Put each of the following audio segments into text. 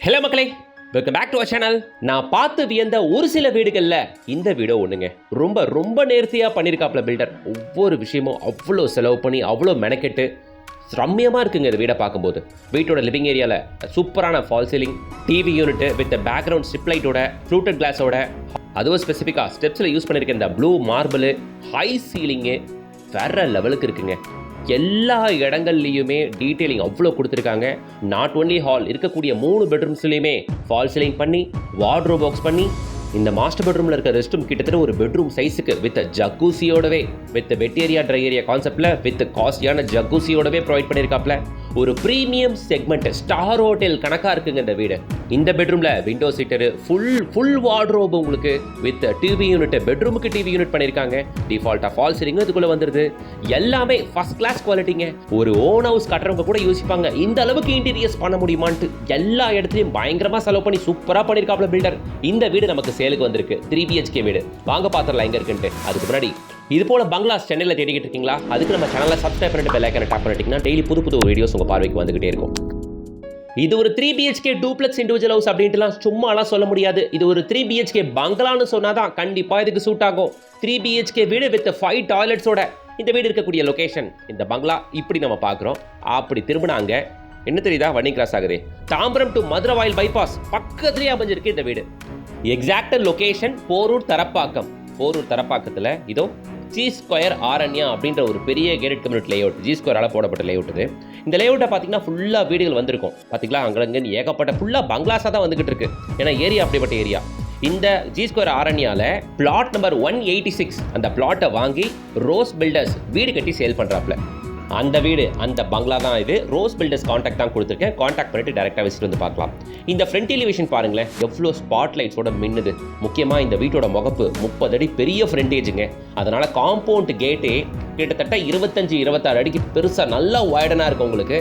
Hello மக்களே, welcome back to our channel. நான் பார்த்து வியந்த ஒரு சில வீடுகளில் இந்த வீடோ ஒன்றுங்க. ரொம்ப ரொம்ப நேர்த்தியாக பண்ணியிருக்காப்புல பில்டர். ஒவ்வொரு விஷயமும் அவ்வளோ செலவு பண்ணி அவ்வளோ மெனக்கெட்டு ரம்மியமாக இருக்குங்க இந்த வீடை பார்க்கும்போது. வீட்டோட லிவிங் ஏரியாவில் சூப்பரான fall ceiling, TV unit with background strip லைட்டோட, ஃப்ளூட்டட் கிளாஸோட, அதுவும் ஸ்பெசிஃபிக்காக ஸ்டெப்ஸில் யூஸ் பண்ணியிருக்க இந்த ப்ளூ மார்பிள், ஹை சீலிங்கு வேற லெவலுக்கு இருக்குங்க. எல்லா இடங்கள்லையுமே டீட்டெயிலிங் அவ்வளோ கொடுத்துருக்காங்க. நாட் ஒன்லி ஹால், இருக்கக்கூடிய 3 பெட்ரூம்ஸ்லையுமே ஃபால் சீலிங் பண்ணி, வார்ட்ரோப் பாக்ஸ் பண்ணி, இந்த மாஸ்டர் பெட்ரூமில் இருக்க ரெஸ்ட் ரூம் கிட்டத்தட்ட ஒரு பெட்ரூம் சைஸுக்கு வித் ஜக்கூசியோடவே, with wet area dry area கான்செப்டில் வித் காஸ்ட்லியான ஜக்கூசியோடவே ப்ரொவைட் பண்ணியிருக்காப்ல. ஒரு ப்ரீமியம் செக்மெண்ட் ஸ்டார் ஹோட்டல் கணக்காக இருக்குங்க இந்த வீடு. இந்த பெட்ரூமில் விண்டோ சீட்டரு, ஃபுல் வார்ட்ரோப் உங்களுக்கு வித் டிவி யூனிட், பெட்ரூமுக்கு டிவி யூனிட் பண்ணியிருக்காங்க. டிஃபால்ட்டாக ஃபால் சீலிங் இதுக்குள்ளே வந்துடுது. எல்லாமே ஃபர்ஸ்ட் கிளாஸ் குவாலிட்டிங்க. ஒரு ஓன் ஹவுஸ் கட்டுறவங்க கூட யோசிப்பாங்க இந்த அளவுக்கு இன்டீரியர்ஸ் பண்ண முடியுமான்ட்டு. எல்லா இடத்துலையும் பயங்கரமாக செலவு பண்ணி சூப்பராக பண்ணியிருக்காப்ல பில்டர். இந்த வீடு நமக்கு சேலுக்கு வந்திருக்கு. 3 BHK வீடு. வாங்க பார்த்துடலாம் எங்கே இருக்குன்ட்டு. அதுக்கு முன்னாடி இது போல பங்களாஸ் சென்னையில் தேடிக்கிட்டு இருக்கீங்களா? அதுக்கு நம்ம சேனலில் சப்ஸ்கிரைப் பண்ணிட்டு பெல் ஐகானை டாப் பண்ணிட்டீங்கன்னா டெய்லி புது வீடியோஸ் உங்கள் பார்வைக்கு வந்துகிட்டே இருக்கும். இது ஒரு 3 BHK டூப்ளெக்ஸ் இண்டிவிஜுவல் ஹவுஸ் அப்படின்ட்டுலாம் சும்மாலாம் சொல்ல முடியாது. இது ஒரு 3 BHK பங்களான்னு சொன்னாதான் கண்டிப்பாக இதுக்கு சூட் ஆகும். 3 BHK வீடு வித் 5 டாய்லெட்ஸோட இந்த வீடு இருக்கக்கூடிய லொகேஷன். இந்த பங்களா இப்படி நம்ம பார்க்குறோம். அப்படி திரும்பினாங்க என்ன தெரியுதா? வன்னி கிராஸ் ஆகுது. தாம்பரம் டு மதுரை வாயில் பைபாஸ் பக்கத்துலேயே அமைஞ்சிருக்கு இந்த வீடு. Exact location Porur Tharapakkam. போரூர் தரப்பாக்கத்தில் இதோ ஜி ஸ்கொயர் ஆரண்யா அப்படின்ற ஒரு பெரிய கேட்டட் கம்யூனிட்டி லேஅவுட், ஜி ஸ்கொயரால் போடப்பட்ட லேஅவுட் இது. இந்த லேஅவுட்டை பார்த்தீங்கன்னா ஃபுல்லாக வீடுகள் வந்திருக்கும். பார்த்தீங்களா, அங்கங்கன்னு ஏகப்பட்ட ஃபுல்லாக பங்களாஸாக தான் வந்துகிட்டு இருக்கு. ஏன்னா ஏரியா அப்படிப்பட்ட ஏரியா. இந்த ஜி ஸ்கொயர் ஆரண்யாவில் பிளாட் நம்பர் 186 அந்த பிளாட்டை வாங்கி ரோஸ் பில்டர்ஸ் வீடு கட்டி சேல் பண்ணுறாப்புல. அந்த வீடு, அந்த பங்களா தான் இது. ரோஸ் பில்டர்ஸ் காண்டாக்ட் தான் கொடுத்துருக்கேன். காண்டாக்ட் பண்ணிட்டு டேரெக்டாக விசிட் வந்து பார்க்கலாம். இந்த ஃப்ரண்ட் எலிவேஷன் பாருங்களேன், எவ்வளோ ஸ்பாட் லைட்ஸோட மின்னுது. முக்கியமாக இந்த வீட்டோட முகப்பு 30 அடி பெரிய ஃப்ரண்டேஜுங்க. அதனால் காம்பவுண்ட் கேட்டே கிட்டத்தட்ட 25-26 அடிக்கு பெருசாக நல்லா வைடனாக இருக்கும் உங்களுக்கு.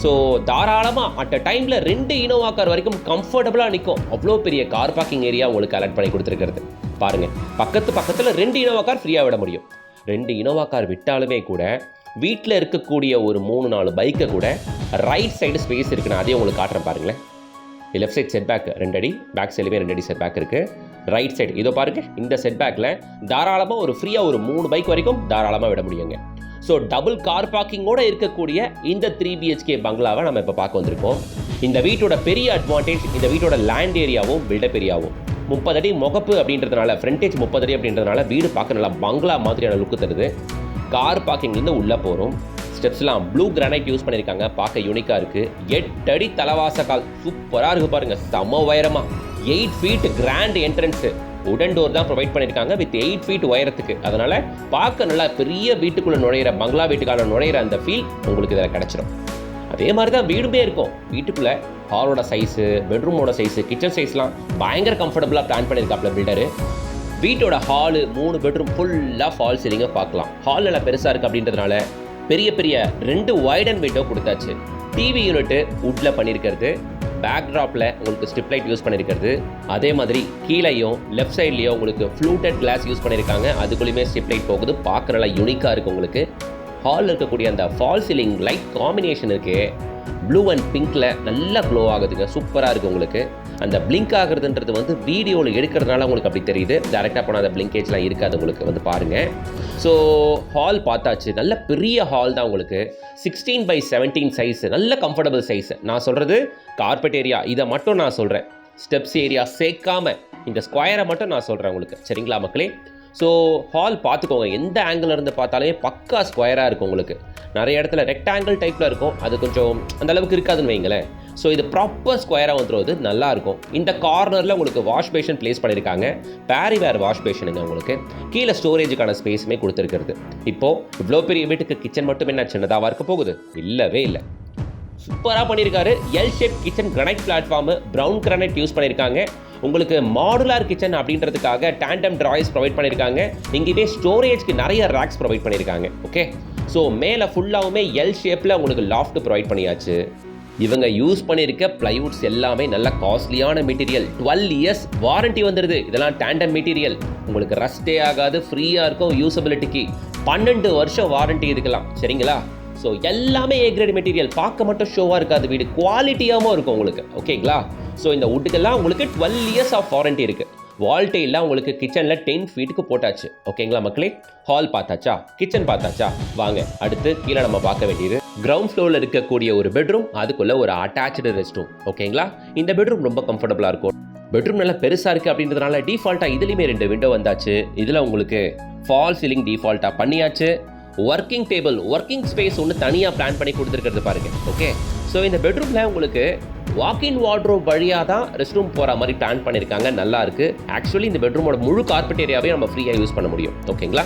ஸோ தாராளமாக அட் அ டைமில் 2 இனோவா கார் வரைக்கும் கம்ஃபர்டபுளாக நிற்கும். அவ்வளோ பெரிய கார் பார்க்கிங் ஏரியா உங்களுக்கு அலர்ட் பண்ணி கொடுத்துருக்கிறது. பாருங்கள், பக்கத்தில் 2 இனோவா கார் ஃப்ரீயாக விட முடியும். 2 இனோவா கார் விட்டாலுமே கூட வீட்டில் இருக்கக்கூடிய ஒரு 3-4 பைக்கை கூட ரைட் சைடு ஸ்பேஸ் இருக்குன்னு அதையும் உங்களுக்கு காட்டுறேன் பாருங்களேன். லெஃப்ட் சைட் செட் பேக் 2 அடி, பேக் சைடுமே 2 அடி செட் பேக் இருக்குது. ரைட் சைடு இதோ பாருங்க, இந்த செட் பேக்கில் தாராளமாக ஒரு ஃப்ரீயாக ஒரு 3 பைக் வரைக்கும் தாராளமாக விட முடியுங்க. ஸோ டபுள் கார் பார்க்கிங்கோடு இருக்கக்கூடிய இந்த 3 BHK பங்களாவை நம்ம இப்போ பார்க்க வந்திருக்கோம். இந்த வீட்டோட பெரிய அட்வான்டேஜ், இந்த வீட்டோட லேண்ட் ஏரியாவும் பில்டப் ஏரியாவும் 30 அடி முகப்பு அப்படின்றதுனால, ஃப்ரண்டேஜ் 30 அடி அப்படின்றதுனால வீடு பார்க்க நல்லா பங்களா மாதிரியான லுக்கு தருது. கார் பார்க்கிங்லேருந்து உள்ளே போகிறோம். ஸ்டெப்ஸ்லாம் ப்ளூ கிரானைட் யூஸ் பண்ணியிருக்காங்க. பார்க்க யூனிக்காக இருக்குது. 8 அடி தலவாச கால் சூப்பராக இருக்குது பாருங்கள். செம்ம உயரமாக 8 ஃபீட் கிராண்ட் என்ட்ரன்ஸு. உடன் டோர் தான் ப்ரொவைட் பண்ணியிருக்காங்க வித் 8 ஃபீட் உயரத்துக்கு. அதனால் பார்க்க நல்லா பெரிய வீட்டுக்குள்ளே நுழையிற, பங்களா வீட்டுக்கான நுழையிற அந்த ஃபீல் உங்களுக்கு இதில் கிடச்சிடும். அதே மாதிரி தான் வீடுமே இருக்கும். வீட்டுக்குள்ளே ஹாலோட சைஸு, பெட்ரூமோட சைஸு, கிச்சன் சைஸ்லாம் பயங்கர கம்ஃபர்டபுளாக பிளான் பண்ணியிருக்காப்ல பில்டரு. வீட்டோட ஹாலு 3 பெட்ரூம் ஃபுல்லாக ஃபால் சீலிங்கை பார்க்கலாம். ஹால் நல்லா பெருசாக இருக்குது அப்படின்றதுனால பெரிய 2 வைடன் விண்டோ கொடுத்தாச்சு. டிவி யூனிட்டு வுட்டில் பண்ணியிருக்கிறது. பேக்ட்ராப்பில் உங்களுக்கு ஸ்ட்ரிப் லைட் யூஸ் பண்ணியிருக்கிறது. அதே மாதிரி கீழேயும் லெஃப்ட் சைட்லேயும் உங்களுக்கு ஃப்ளூட்டட் கிளாஸ் யூஸ் பண்ணியிருக்காங்க. அதுக்குள்ளேயுமே ஸ்ட்ரிப் லைட் போகுது. பார்க்க நல்லா யூனிக்காக இருக்குது உங்களுக்கு. ஹாலில் இருக்கக்கூடிய அந்த ஃபால் சீலிங் லைட் காம்பினேஷன் இருக்குது. ப்ளூ அண்ட் பிங்க்கில் நல்லா க்ளோ ஆகுதுங்க. சூப்பராக இருக்குது உங்களுக்கு. அந்த பிளிங்க் ஆகுறதுன்றது வந்து வீடியோவில் எடுக்கிறதுனால உங்களுக்கு அப்படி தெரியுது. டேரெக்டாக போனால் அந்த பிளிங்கேஜ்லாம் இருக்காது உங்களுக்கு. வந்து பாருங்கள். ஸோ ஹால் பார்த்தாச்சு. நல்ல பெரிய ஹால் தான் உங்களுக்கு. 16x17 சைஸு, நல்ல கம்ஃபர்டபுள் சைஸு. நான் சொல்கிறது கார்பெட் ஏரியா இதை மட்டும் நான் சொல்கிறேன். ஸ்டெப்ஸ் ஏரியா சேர்க்காமல் இந்த ஸ்கொயரை மட்டும் நான் சொல்கிறேன் உங்களுக்கு. சரிங்களா மக்களே? ஸோ ஹால் பார்த்துக்கோங்க. எந்த ஆங்கிள் இருந்து பார்த்தாலுமே பக்கா ஸ்கொயராக இருக்கும் உங்களுக்கு. நிறைய இடத்துல ரெக்டாங்கிள் டைப்பில் இருக்கும். அது கொஞ்சம் அந்த அளவுக்கு இருக்காதுன்னு வைங்களேன். ஸோ இது ப்ராப்பர் ஸ்கொயராக வந்துடுவது நல்லாயிருக்கும். இந்த கார்னரில் உங்களுக்கு வாஷ் பேஷன் ப்ளேஸ் பண்ணியிருக்காங்க. பேரிவேர் வாஷ் பேஷனுங்க உங்களுக்கு. கீழே ஸ்டோரேஜுக்கான ஸ்பேஸுமே கொடுத்துருக்கிறது. இப்போது இவ்வளோ பெரிய வீட்டுக்கு கிச்சன் மட்டும் என்ன சின்னதாக இருக்க போகுது? இல்லவே இல்லை. சூப்பராக பண்ணியிருக்காரு. L shape kitchen, granite platform, brown granite use பண்ணியிருக்காங்க. உங்களுக்கு மாடுலார் கிச்சன் அப்படின்றதுக்காக டேண்டம் ட்ராய்ஸ் ப்ரொவைட் பண்ணியிருக்காங்க. இங்கேயே ஸ்டோரேஜ்க்கு நிறைய ரேக்ஸ் ப்ரொவைட் பண்ணியிருக்காங்க. ஓகே, ஸோ மேலே ஃபுல்லாகவுமே எல் ஷேப்பில் உங்களுக்கு லாஃப்ட் ப்ரொவைட் பண்ணியாச்சு. இவங்க யூஸ் பண்ணியிருக்க பிளைவுட்ஸ் எல்லாமே நல்ல காஸ்ட்லியான மெட்டீரியல். 12 இயர்ஸ் வாரண்ட்டி வந்துடுது. இதெல்லாம் டேண்டம் மெட்டீரியல். உங்களுக்கு ரஸ்டே ஆகாது, ஃப்ரீயாக இருக்கும். யூசபிலிட்டிக்கு 12 வருஷம் வாரண்ட்டி இருக்கலாம். சரிங்களா? ஸோ எல்லாமே ஏ கிரேட் மெட்டீரியல். பார்க்க மட்டும் ஷோவாக இருக்காது, வீடு குவாலிட்டியாகவும் இருக்கும் உங்களுக்கு. ஓகேங்களா? ஸோ இந்த வுட்டுக்கெல்லாம் உங்களுக்கு 12 இயர்ஸ் ஆஃப் வாரண்டி இருக்குது. வால்டெயிலாம் உங்களுக்கு கிச்சனில் 10 ஃபீட்டுக்கு போட்டாச்சு. ஓகேங்களா மக்களே? ஹால் பார்த்தாச்சா, கிச்சன் பார்த்தாச்சா, வாங்க அடுத்து கீழே நம்ம பார்க்க வேண்டியது கிரவுண்ட் ஃப்ளோரில் இருக்கக்கூடிய ஒரு பெட்ரூம், அதுக்குள்ளே ஒரு அட்டாச்சு ரெஸ்ட் ரூம். ஓகேங்களா? இந்த பெட்ரூம் ரொம்ப கம்ஃபர்டபுளாக இருக்கும். பெட்ரூம் நல்லா பெருசாக இருக்குது அப்படின்றதுனால டிஃபால்ட்டாக இதுலேயுமே 2 விண்டோ வந்தாச்சு. இதில் உங்களுக்கு ஃபால் சீலிங் டிஃபால்ட்டாக பண்ணியாச்சு. ஒர்க்கிங் டேபிள், ஒர்க்கிங் ஸ்பேஸ் ஒன்று தனியாக பிளான் பண்ணி கொடுத்துருக்கிறது பாருங்கள். ஓகே, ஸோ இந்த பெட்ரூமில் உங்களுக்கு வாக்கின் வார்ட்ரோப் வழியாக தான் ரெஸ்ட் ரூம் போகிற மாதிரி பிளான் பண்ணியிருக்காங்க. நல்லா இருக்குது. ஆக்சுவலி இந்த பெட்ரூமோட முழு கார்பெட் ஏரியாவே நம்ம ஃப்ரீயாக யூஸ் பண்ண முடியும். ஓகேங்களா?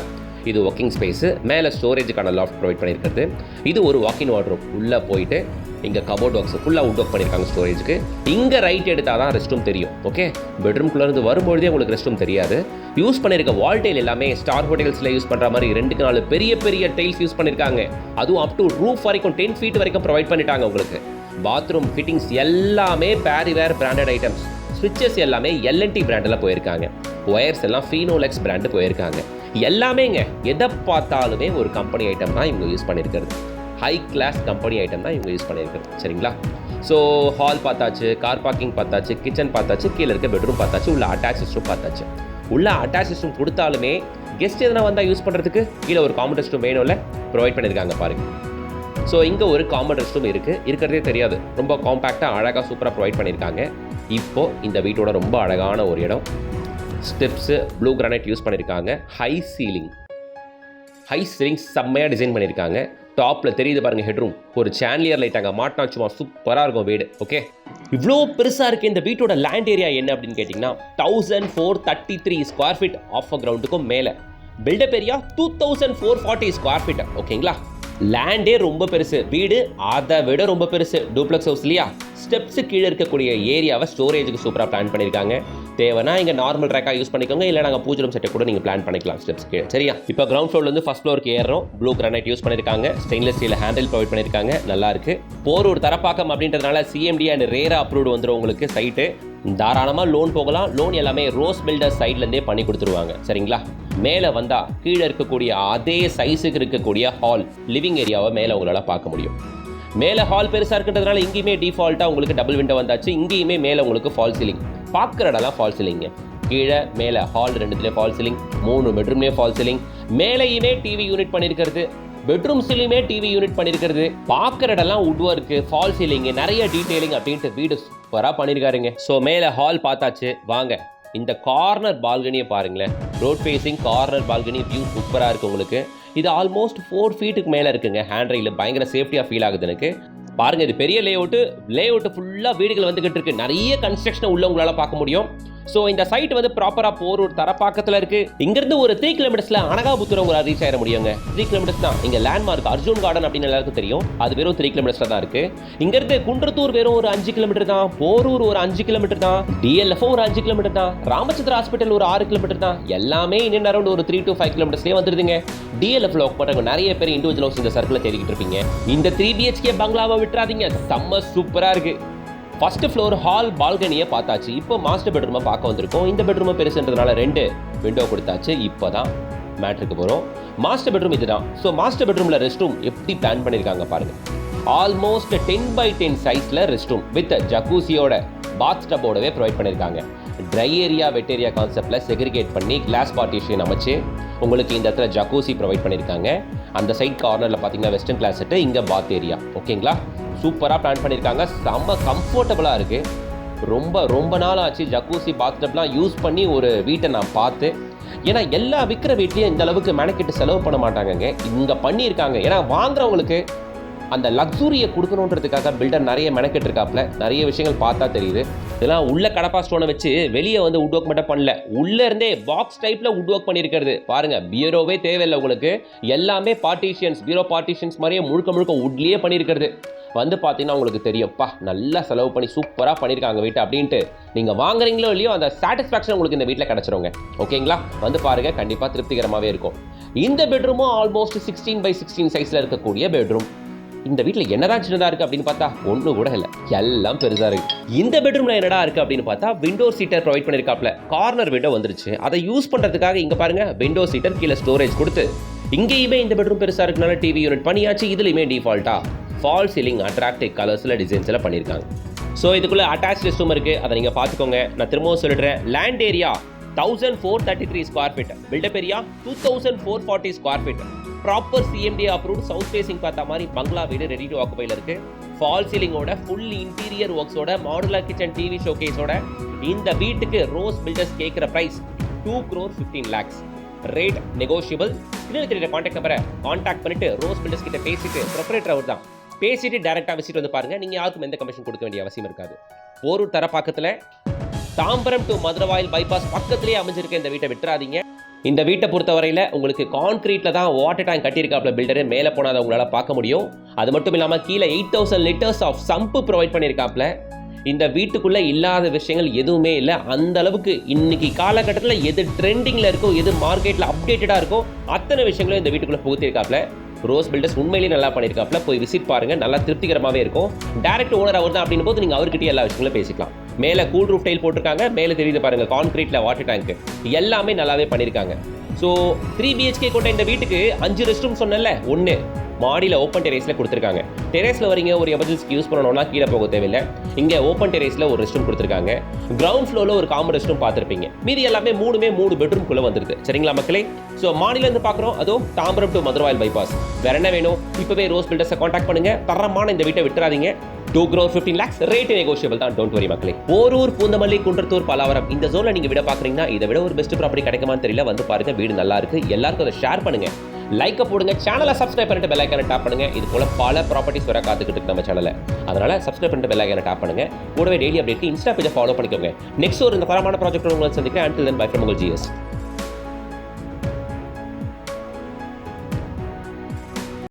இது ஒர்க்கிங் ஸ்பேஸு, மேலே ஸ்டோரேஜுக்கான லாஃப்ட் ப்ரொவைட் பண்ணியிருக்கிறது. இது ஒரு வாக்கின் வார்ட்ரோப். உள்ளே போயிட்டு இங்கே கபோர்ட் பாக்ஸ் ஃபுல்லாக உட் ஒர்க் பண்ணியிருக்காங்க ஸ்டோரேஜுக்கு. இங்கே ரைட் எடுத்தால் தான் ரெஸ்ட் ரூம் தெரியும். ஓகே, பெட்ரூம்குள்ளேருந்து வரும்பொழுதே உங்களுக்கு ரெஸ்ட் ரூம் தெரியாது. யூஸ் பண்ணியிருக்க வால் டைல் எல்லாமே ஸ்டார் ஹோட்டல்ஸில் யூஸ் பண்ணுற மாதிரி 2-4 பெரிய பெரிய டைல்ஸ் யூஸ் பண்ணியிருக்காங்க. அதுவும் அப் டு ரூஃப் வரைக்கும் 10 ஃபீட் வரைக்கும் ப்ரொவைட் பண்ணிட்டாங்க உங்களுக்கு. பாத்ரூம் ஃபிட்டிங்ஸ் எல்லாமே பேரிவேர் பிராண்டட் ஐட்டம்ஸ். ஸ்விட்சஸ் எல்லாமே L&T பிராண்டில் போயிருக்காங்க. ஒயர்ஸ் எல்லாம் ஃபீனோலெக்ஸ் பிராண்டு போயிருக்காங்க. எல்லாமேங்க எதை பார்த்தாலுமே ஒரு கம்பெனி ஐட்டம் தான் இவங்க யூஸ் பண்ணியிருக்கிறது. ஹை கிளாஸ் கம்பெனி ஐட்டம் தான் இவங்க யூஸ் பண்ணியிருக்கிறது. சரிங்களா? ஸோ ஹால் பார்த்தாச்சு, கார் பார்க்கிங் பார்த்தாச்சு, கிச்சன் பார்த்தாச்சு, கீழே இருக்க பெட்ரூம் பார்த்தாச்சு, உள்ள அட்டாச் ரூம் பார்த்தாச்சு. உள்ள அட்டாச் ரூம் கொடுத்தாலுமே கெஸ்ட் எதனா வந்தால் யூஸ் பண்ணுறதுக்கு கீழே ஒரு காமன் ரெஸ்ட் ரூம் வேணும்ல, ப்ரொவைட் பண்ணியிருக்காங்க பாருங்கள். ஸோ இங்கே ஒரு காமன் ரெஸ்ட் ரூம் இருக்குது. இருக்கிறதே தெரியாது, ரொம்ப காம்பேக்டாக அழகாக சூப்பராக ப்ரொவைட் பண்ணியிருக்காங்க. இப்போது இந்த வீட்டோட ரொம்ப அழகான ஒரு இடம். ஸ்டெப்ஸு ப்ளூ கிரானைட் யூஸ் பண்ணியிருக்காங்க. ஹை சீலிங் செம்மையாக டிசைன் பண்ணியிருக்காங்க. டாப்பில் தெரியுது பாருங்கள் ஹெட்ரூம். ஒரு சான்லியர் லைட் அங்கே மாட்டினா சும்மா சூப்பராக இருக்கும் வீடு. ஓகே, இவ்வளோ பெருசாக இருக்குது. இந்த வீட்டோட லேண்ட் ஏரியா என்ன அப்படின்னு கேட்டிங்கன்னா 1433 ஸ்கொயர் ஃபீட் ஆஃப் கிரவுண்டுக்கும் மேலே. Built up area 2440 square feet. ஓகேங்களா? லேண்டே ரொம்ப பெருசு, வீடு அதை விட ரொம்ப பெருசு. டூப்ளெக்ஸ் ஹவுஸ் இல்லையா? ஸ்டெப்ஸு கீழே இருக்கக்கூடிய ஏரியாவை ஸ்டோரேஜுக்கு சூப்பராக பிளான் பண்ணியிருக்காங்க. தேவைன்னா இங்கே நார்மல் ட்ராக்காக யூஸ் பண்ணிக்கோங்க, இல்லை நாங்கள் பூஜை ரூம் செட்டை கூட நீங்கள் பிளான் பண்ணிக்கலாம் ஸ்டெப்ஸ்க்கு. சரியா? இப்போ கிரவுண்ட் ஃப்ளோர்லேருந்து ஃபர்ஸ்ட் ஃப்ளோருக்கு ஏறுறோம். ப்ளூ கிரானைட் யூஸ் பண்ணியிருக்காங்க. ஸ்டெயின்லெஸ் ஸ்டீல் ஹேண்டில் ப்ரொவைட் பண்ணியிருக்காங்க. நல்லா இருக்குது. போரூர் தரப்பாக்கம் அப்படின்றதுனால CMD அண்ட் ரேரா அப்ரூவ்டு வந்துடும் உங்களுக்கு சைட்டு. தாராளமாக லோன் போகலாம். லோன் எல்லாமே ரோஸ் பில்டர் சைட்லேருந்தே பண்ணி கொடுத்துருவாங்க. சரிங்களா? மேலே வந்தால் கீழே இருக்கக்கூடிய அதே சைஸுக்கு இருக்கக்கூடிய ஹால், லிவிங் ஏரியாவை மேலே உங்களால் பார்க்க முடியும். மேலே ஹால் பெருசாக இருக்குன்றதுனால இங்கேயுமே டிஃபால்ட்டாக உங்களுக்கு டபுள் விண்டோ வந்தாச்சு. இங்கேயுமே மேலே உங்களுக்கு ஃபால் சீலிங். பார்க்குற இடம்லாம் ஃபால் சீலிங்க. கீழே மேலே ஹால் 2த்துலேயே ஃபால் சீலிங், 3 பெட்ரூம்லேயே ஃபால் சீலிங். மேலேயுமே டிவி யூனிட் பண்ணியிருக்கிறது, பெட்ரூம்ஸ்லையுமே டிவி யூனிட் பண்ணியிருக்கிறது. பார்க்குற இடம்லாம் வுட் ஒர்க்கு, ஃபால் சீலிங்கு, நிறைய டீட்டெயிலிங் அப்படின்ட்டு வீடு சூப்பராக பண்ணியிருக்காருங்க. ஸோ மேலே ஹால் பார்த்தாச்சு. வாங்க இந்த கார்னர் பால்கனியை பாருங்களேன். Road facing corner balcony view சூப்பராக இருக்குது உங்களுக்கு. இது ஆல்மோஸ்ட் 4 ஃபீட்டுக்கு மேலே இருக்குங்க. ஹேண்ட் ரெயில் பயங்கர சேஃப்டியாக ஃபீல் ஆகுது எனக்கு. பாருங்க, இது பெரிய லேஅவுட்டு ஃபுல்லாக வீடுகள் வந்துகிட்டு இருக்கு. நிறைய கன்ஸ்ட்ரக்ஷன் உள்ள உங்களால் பார்க்க முடியும். ஸோ இந்த சைட் வந்து ப்ராப்பராக போரூர் தரப்பாக்கத்தில் இருக்குது. இங்கேருந்து ஒரு 3 கிலோமீட்டர்ஸில் அனகாபுத்தூர் உங்களால் ரீச் ஆகிட முடியுங்க. 3 கிலோமீட்டர்ஸ் தான். இங்கே லேண்ட்மார்க் அர்ஜுன் கார்டன் அப்படின்னு எல்லாருக்கும் தெரியும். அது வெறும் 3 கிலோமீட்டர்ஸ் தான் இருக்குது. இங்கேருந்து குன்றத்தூர் வெறும் ஒரு 5 கிலோமீட்டர் தான். போரூர் ஒரு 5 கிலோமீட்டர் தான். DLF ஒரு 5 கிலோமீட்டர் தான். ராமச்சந்திர ஹாஸ்பிட்டல் ஒரு 6 கிலோமீட்டர் தான். எல்லாமே இன்னும் அரௌண்ட் ஒரு 3 to 5 கிலோமீட்டர்ஸ்லேயே வந்துடுதுங்க. DLFல ஒர்க் பண்ணுறவங்க நிறைய பேர் இண்டிவிஜுவல் ஹவுஸ் இந்த சர்க்கிளில் தேடிக்கிட்டு இருப்பீங்க. இந்த 3 BHK பங்களாவை விட்டுறாதீங்க, செம்ம சூப்பராக இருக்குது. ஃபர்ஸ்ட் ஃப்ளோர் ஹால் பால்கனியை பார்த்தாச்சு. இப்போ மாஸ்டர் பெட்ரூமை பார்க்க வந்திருக்கோம். இந்த பெட்ரூமை பெருசுன்றதுனால 2 விண்டோ கொடுத்தாச்சு. இப்போ தான் மேட்ருக்கு போகிறோம். மாஸ்டர் பெட்ரூம் இதுதான். ஸோ மாஸ்டர் பெட்ரூமில் ரெஸ்ட் ரூம் எப்படி பிளான் பண்ணியிருக்காங்க பாருங்கள். ஆல்மோஸ்ட் 10x10 சைஸில் ரெஸ்ட் ரூம் வித் ஜக்கூசியோட பாத் டப்போடவே ப்ரொவைட் பண்ணியிருக்காங்க. ட்ரை ஏரியா வெட் ஏரியா கான்செப்டில் செக்ரிகேட் பண்ணி கிளாஸ் பார்ட்டிஷன் அமைச்சு உங்களுக்கு இந்த இடத்துல ஜக்கூசி ப்ரொவைட் பண்ணியிருக்காங்க. அந்த சைட் கார்னரில் பார்த்தீங்கன்னா வெஸ்டர்ன் கிளாஸ் செட்டு, இங்கே பாத் ஏரியா. ஓகேங்களா? சூப்பராக பிளான் பண்ணியிருக்காங்க. செம்ம கம்ஃபர்டபுளாக இருக்குது. ரொம்ப நாள் ஆச்சு ஜக்கூசி பாத் டப்லாம் யூஸ் பண்ணி ஒரு வீட்டை நான் பார்த்து. ஏன்னா எல்லா விற்கிற வீட்லேயும் இந்த அளவுக்கு மெனக்கெட்டு செலவு பண்ண மாட்டாங்கங்க. இங்கே பண்ணியிருக்காங்க. ஏன்னா வாங்குறவங்களுக்கு அந்த லக்ஸூரியை கொடுக்கணுன்றதுக்காக பில்டர் நிறைய மெனக்கெட்டு இருக்காப்புல. நிறைய விஷயங்கள் பார்த்தா தெரியுது. இதெல்லாம் உள்ள கடப்பா ஸ்டோனை வச்சு வெளியே வந்து வுட் ஒர்க் மட்டும் பண்ணல, உள்ளே இருந்தே பாக்ஸ் டைப்பில் வுட் ஒர்க் பண்ணியிருக்கிறது பாருங்கள். பியூரோவே தேவையில்லை உங்களுக்கு. எல்லாமே பார்ட்டிஷியன்ஸ், பியூரோ பார்ட்டிஷியன்ஸ் மாதிரியே முழுக்க வுட்லேயே பண்ணியிருக்கிறது. வந்து பார்த்தீங்கன்னா உங்களுக்கு தெரியும்ப்பா, நல்லா செலவு பண்ணி சூப்பராக பண்ணியிருக்காங்க வீட்டை அப்படின்ட்டு. நீங்கள் வாங்குறீங்களோ இல்லையோ அந்த சாட்டிஸ்ஃபேக்ஷன் உங்களுக்கு இந்த வீட்டில் கிடச்சிருங்க. ஓகேங்களா? வந்து பாருங்கள், கண்டிப்பாக திருப்திகரமாகவே இருக்கும். இந்த பெட்ரூமும் ஆல்மோஸ்ட் 16x16 சைஸில் இருக்கக்கூடிய பெட்ரூம். இந்த வீட்டில் என்னதான் சின்னதாக இருக்குது அப்படின்னு பார்த்தா ஒன்றும் கூட இல்லை, எல்லாம் பெருசாக இருக்குது. இந்த பெட்ரூமில் என்னடா இருக்குது அப்படின்னு பார்த்தா விண்டோ சீட்டர் ப்ரொவைட் பண்ணியிருக்காப்ல. கார்னர் விண்டோ வந்துருச்சு. அதை யூஸ் பண்ணுறதுக்காக இங்கே பாருங்கள், விண்டோ சீட்டர் கீழே ஸ்டோரேஜ் கொடுத்து இங்கேயுமே இந்த பெட்ரூம் பெருசாக இருக்கனால டிவி யூனிட் பண்ணியாச்சு. இதுலையுமே டிஃபால்ட்டாக ஃபால் சீலிங் அட்ராக்டிவ் கலர்ஸில் டிசைன்ஸில் பண்ணியிருக்காங்க. ஸோ இதுக்குள்ளே அட்டாச் ரெஸ்ட் ரூம் இருக்குது, அதை நீங்கள் பார்த்துக்கோங்க. நான் திரும்பவும் சொல்லிடுறேன், land area 1433 square feet, built up area 2440 square feet, proper CMD approved, south facing பார்த்த மாதிரி பங்களா வீடு ரெடி டு ஆக்குபைல இருக்குது. ஃபால் சீலிங்கோட, ஃபுல் இன்டீரியர் ஒர்க்ஸோட, மாடுலர் கிச்சன், டிவி ஷோகேஸோட இந்த வீட்டுக்கு ரோஸ் பில்டர்ஸ் கேட்குற ப்ரைஸ் 2,15 lakhs. Rate negotiable. இன்னும் தெரியல கான்டாக்ட் நம்பரை கான்டாக்ட் பண்ணிட்டு ரோஸ் பில்டர்ஸ் கிட்ட பேசிட்டு, ப்ரொப்ரேட்டர் அவர் தான், பேசிட்டு டேரெக்டாக விசிட் வந்து பாருங்க. நீங்கள் யாருக்கும் எந்த கமிஷன் கொடுக்க வேண்டிய அவசியம் இருக்காது. போரூர் தர பக்கத்தில், தாம்பரம் டு மதுரவாயில் பைபாஸ் பக்கத்துலேயே அமைஞ்சிருக்க இந்த வீட்டை விட்டுறாதீங்க. இந்த வீட்டை பொறுத்தவரையில் உங்களுக்கு கான்கிரீட்டில் தான் வாட்டர் டேங்க் கட்டியிருக்காப்ல பில்டரு, மேலே போனால் அதை உங்களால் பார்க்க முடியும். அது மட்டும் இல்லாமல் கீழே 8000 liters ஆஃப் சம்பு ப்ரொவைட் பண்ணியிருக்காப்ல. இந்த வீட்டுக்குள்ளே இல்லாத விஷயங்கள் எதுவுமே இல்லை. அந்த அளவுக்கு இன்னைக்கு காலகட்டத்தில் எது ட்ரெண்டிங்கில் இருக்கோ, எது மார்க்கெட்டில் அப்டேட்டடாக இருக்கோ, அத்தனை விஷயங்களும் இந்த வீட்டுக்குள்ளே புகுத்திருக்காப்ல. ரோஸ் பில்டர்ஸ் உண்மையிலேயே நல்லா பண்ணியிருக்காப்ல. போய் விசிட் பாருங்கள், நல்லா திருப்திகரமாகவே இருக்கும். டேரக்ட் ஓனர் அவர் தான் அப்படின்னும் போது நீங்கள் அவர்கிட்டயே எல்லா விஷயங்களும் பேசிக்கலாம். மேலே கூல் ரூஃப் டைல் போட்டிருக்காங்க, மேலே தெரியுது பாருங்கள் கான்கிரீட்டில் வாட்டர் டேங்க், எல்லாமே நல்லாவே பண்ணியிருக்காங்க. ஸோ 3 BHK கொண்ட இந்த வீட்டுக்கு 5 ரெஸ்ட் ரூம் சொன்னல, 1 மாடியில் ஓப்பன் டெரேஸில் கொடுத்துருக்காங்க. டெரேஸில் வரீங்க, ஒரு எமர்ஜென்சிக்கு யூஸ் பண்ணணும்னா கீழே போக தேவையில்லை. இங்கே ஓப்பன் டெரேஸில் ஒரு ரெஸ்ட் ரூம் கொடுத்துருக்காங்க. கிரவுண்ட் ஃப்ளோரில் ஒரு காமன் ரெஸ்ட் ரூம் பார்த்துருப்பீங்க. மீதி எல்லாமே 3 பெட்ரூம்குள்ளே வந்துருது. சரிங்களா மக்களே? ஸோ மாடியிலேருந்து பார்க்குறோம், அதுவும் தாம்பரம் டு மதுரவாயில் பைபாஸ். வேற என்ன வேணும்? இப்போவே ரோஸ் பில்டர்ஸை காண்டாக்ட் பண்ணுங்க. தரமான இந்த வீட்டை விட்டுறாதீங்க. 2,15 lakhs, ரேட் நெகோஷியபிள் தான், டோன்ட் வரி மக்களே. போரூர், பூந்தமல்லி, குன்றத்தூர், பலாவரம் இந்த ஜோன்ல நீங்க விட பாக்குறீங்கன்னா இதை விட ஒரு பெஸ்ட் ப்ராப்பர்ட்டி கிடைக்குமான்னு தெரியல. வந்து பாருங்க, வீடு நல்லா இருக்கு. எல்லாருக்கும் அதை ஷேர் பண்ணுங்க, லைக் போடுங்க, சேனலை சப்ஸ்கிரைப் பண்ணிட்டு பெல் ஐகானை டாப் பண்ணுங்க. இது போல பல ப்ராப்பர்ட்டிஸ் வர காத்துக்கிட்டு இருக்கு நம்ம சேனல்ல. அதனால சப்ஸ்கிரைப் பண்ணிட்டு பெல் ஐகானை டாப் பண்ணுங்க. கூடவே டெய்லி அப்டேட் இன்ஸ்டா பேஜை ஃபாலோ பண்ணிக்கோங்க. நெக்ஸ்ட் ஒரு இந்த தரமான ப்ராஜெக்ட் உங்களை சந்திக்கிறேன். Until then, bye from உங்கள் GS.